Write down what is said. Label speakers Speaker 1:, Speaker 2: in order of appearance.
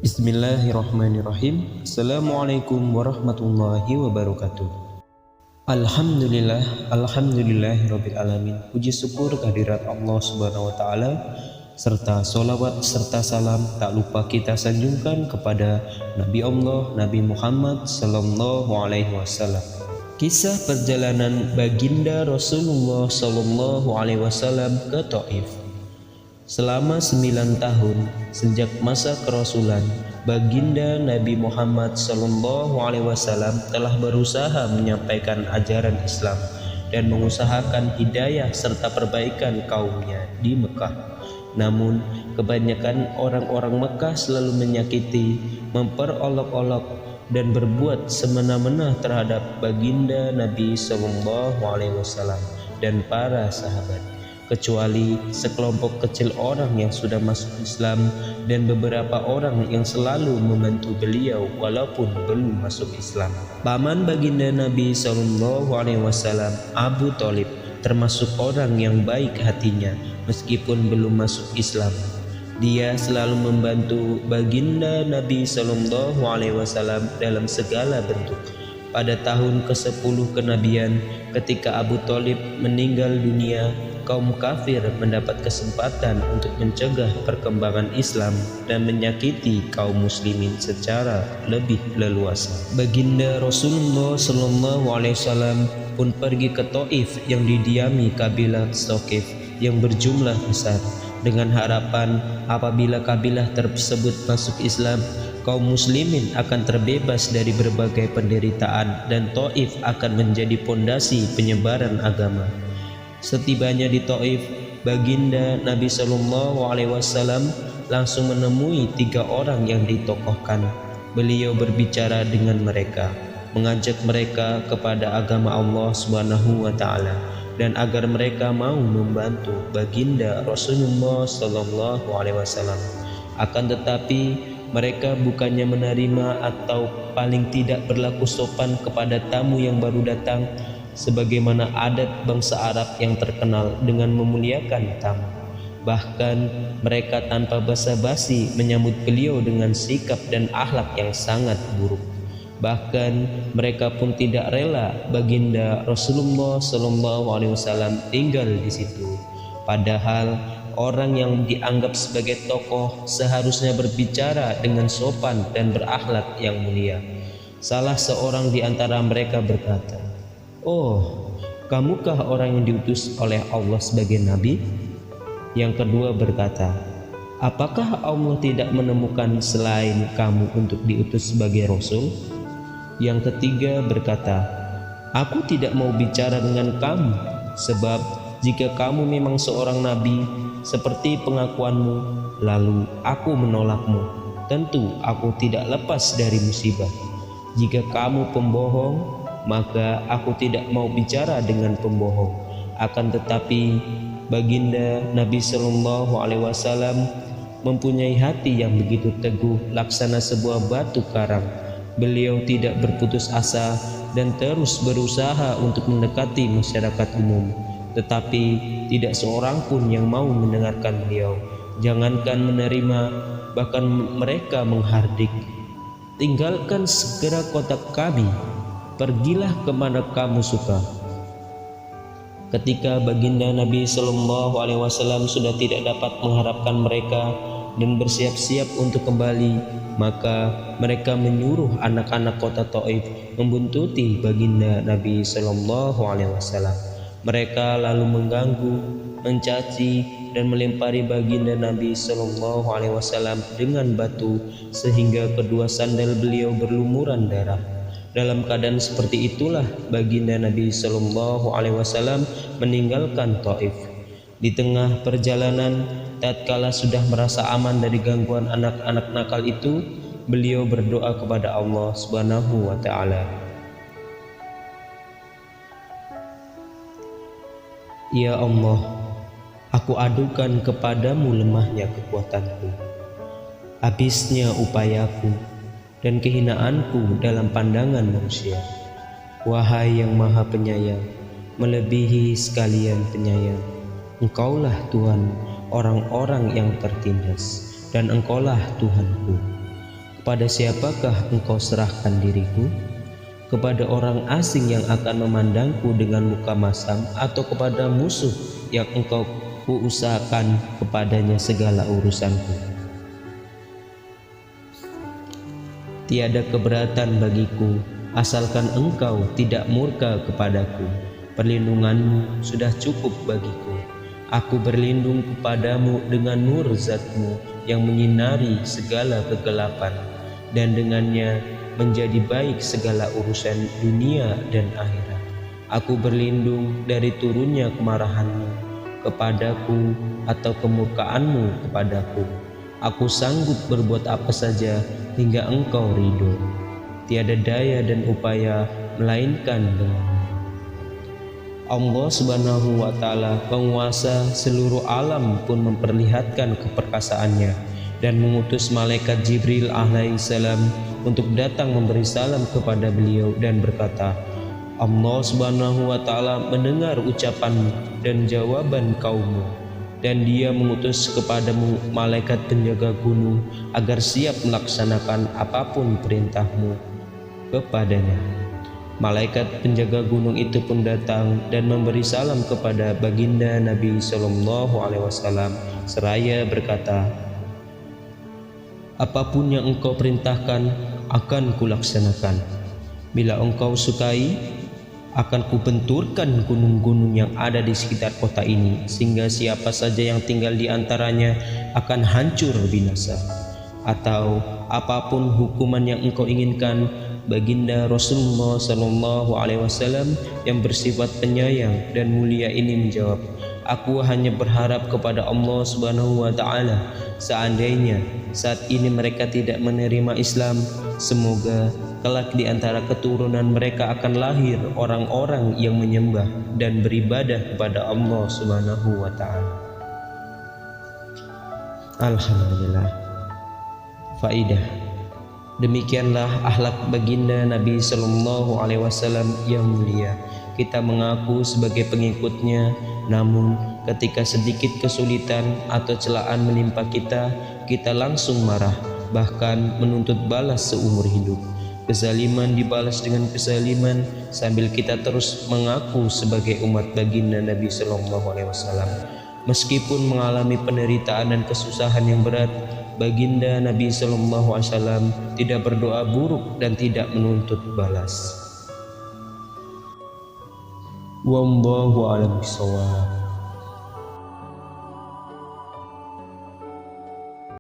Speaker 1: Bismillahirrahmanirrahim. Assalamualaikum warahmatullahi wabarakatuh. Alhamdulillahirabbil alamin. Puji syukur kehadirat Allah Subhanahu wa taala serta solawat serta salam tak lupa kita sanjungkan kepada Nabi Allah Nabi Muhammad sallallahu alaihi wasallam. Kisah perjalanan baginda Rasulullah sallallahu alaihi wasallam ke Taif. Selama 9 tahun sejak masa kerasulan, baginda Nabi Muhammad SAW telah berusaha menyampaikan ajaran Islam dan mengusahakan hidayah serta perbaikan kaumnya di Mekah. Namun, kebanyakan orang-orang Mekah selalu menyakiti, memperolok-olok dan berbuat semena-mena terhadap baginda Nabi SAW dan para sahabat, kecuali sekelompok kecil orang yang sudah masuk Islam dan beberapa orang yang selalu membantu beliau walaupun belum masuk Islam. Paman baginda Nabi SAW, Abu Thalib, termasuk orang yang baik hatinya meskipun belum masuk Islam. Dia selalu membantu baginda Nabi SAW dalam segala bentuk. Pada tahun ke-10 kenabian, ketika Abu Thalib meninggal dunia, kaum kafir mendapat kesempatan untuk mencegah perkembangan Islam dan menyakiti kaum muslimin secara lebih leluasa. Baginda Rasulullah SAW pun pergi ke Taif yang didiami kabilah Thaqif yang berjumlah besar, dengan harapan apabila kabilah tersebut masuk Islam, kaum muslimin akan terbebas dari berbagai penderitaan dan Taif akan menjadi pondasi penyebaran agama. Setibanya di Taif, baginda Nabi SAW langsung menemui 3 orang yang ditokohkan. Beliau berbicara dengan mereka, mengajak mereka kepada agama Allah Subhanahu wa taala dan agar mereka mau membantu baginda Rasulullah SAW. Akan tetapi mereka bukannya menerima atau paling tidak berlaku sopan kepada tamu yang baru datang, sebagaimana adat bangsa Arab yang terkenal dengan memuliakan tamu. Bahkan mereka tanpa basa-basi menyambut beliau dengan sikap dan akhlak yang sangat buruk. Bahkan mereka pun tidak rela baginda Rasulullah SAW tinggal di situ. Padahal orang yang dianggap sebagai tokoh seharusnya berbicara dengan sopan dan berakhlak yang mulia. Salah seorang di antara mereka berkata, "Oh, kamukah orang yang diutus oleh Allah sebagai nabi?" Yang kedua berkata, "Apakah Allah tidak menemukan selain kamu untuk diutus sebagai rasul?" Yang ketiga berkata, "Aku tidak mau bicara dengan kamu, sebab jika kamu memang seorang nabi seperti pengakuanmu, lalu aku menolakmu, tentu aku tidak lepas dari musibah. Jika kamu pembohong, maka aku tidak mau bicara dengan pembohong." Akan tetapi baginda Nabi SAW mempunyai hati yang begitu teguh laksana sebuah batu karang. Beliau tidak berputus asa dan terus berusaha untuk mendekati masyarakat umum, tetapi tidak seorang pun yang mau mendengarkan beliau. Jangankan menerima, bahkan mereka menghardik, "Tinggalkan segera kota kami, pergilah kemana kamu suka." Ketika baginda Nabi SAW sudah tidak dapat mengharapkan mereka dan bersiap-siap untuk kembali, maka mereka menyuruh anak-anak kota Taif membuntuti baginda Nabi SAW. Mereka lalu mengganggu, mencaci dan melempari baginda Nabi SAW dengan batu sehingga kedua sandal beliau berlumuran darah. Dalam keadaan seperti itulah baginda Nabi SAW meninggalkan Taif. Di tengah perjalanan, tatkala sudah merasa aman dari gangguan anak-anak nakal itu, beliau berdoa kepada Allah Subhanahu wa taala, "Ya Allah, aku adukan kepadamu lemahnya kekuatanku, habisnya upayaku, dan kehinaanku dalam pandangan manusia. Wahai yang maha penyayang, melebihi sekalian penyayang, Engkaulah Tuhan orang-orang yang tertindas, dan Engkaulah Tuhanku. Kepada siapakah engkau serahkan diriku? Kepada orang asing yang akan memandangku dengan muka masam, atau kepada musuh yang engkau kuusahakan kepadanya segala urusanku? Tiada keberatan bagiku, asalkan engkau tidak murka kepadaku. Perlindunganmu sudah cukup bagiku. Aku berlindung kepadamu dengan nur zatmu yang menyinari segala kegelapan, dan dengannya menjadi baik segala urusan dunia dan akhirat. Aku berlindung dari turunnya kemarahanmu kepadaku atau kemurkaanmu kepadaku. Aku sanggup berbuat apa saja hingga engkau ridho. Tiada daya dan upaya melainkan denganmu. Allah Subhanahu wa Ta'ala, penguasa seluruh alam, pun memperlihatkan keperkasaannya dan mengutus malaikat Jibril alaihissalam untuk datang memberi salam kepada beliau dan berkata, Allah Subhanahu wa Ta'ala mendengar ucapanmu dan jawaban kaummu, dan dia mengutus kepadamu malaikat penjaga gunung agar siap melaksanakan apapun perintahmu kepadanya. Malaikat penjaga gunung itu pun datang dan memberi salam kepada baginda Nabi Sallallahu Alaihi Wasallam seraya berkata, apapun yang engkau perintahkan akan kulaksanakan. Bila engkau sukai, akan kubenturkan gunung-gunung yang ada di sekitar kota ini, sehingga siapa saja yang tinggal di antaranya akan hancur binasa. Atau apapun hukuman yang engkau inginkan, baginda Rasulullah Sallallahu Alaihi Wasallam yang bersifat penyayang dan mulia ini menjawab, aku hanya berharap kepada Allah Subhanahu wa Ta'ala, seandainya saat ini mereka tidak menerima Islam, semoga kelak di antara keturunan mereka akan lahir orang-orang yang menyembah dan beribadah kepada Allah Subhanahu wa Ta'ala. Alhamdulillah. Faidah. Demikianlah akhlak baginda Nabi Sallallahu Alaihi Wasallam yang mulia. Kita mengaku sebagai pengikutnya, namun ketika sedikit kesulitan atau celaan menimpa kita, kita langsung marah, bahkan menuntut balas seumur hidup. Kezaliman dibalas dengan kezaliman, sambil kita terus mengaku sebagai umat baginda Nabi Sallallahu Alaihi Wasallam. Meskipun mengalami penderitaan dan kesusahan yang berat, baginda Nabi Sallallahu Alaihi Wasallam tidak berdoa buruk dan tidak menuntut balas. Wallahu a'lam bishawab.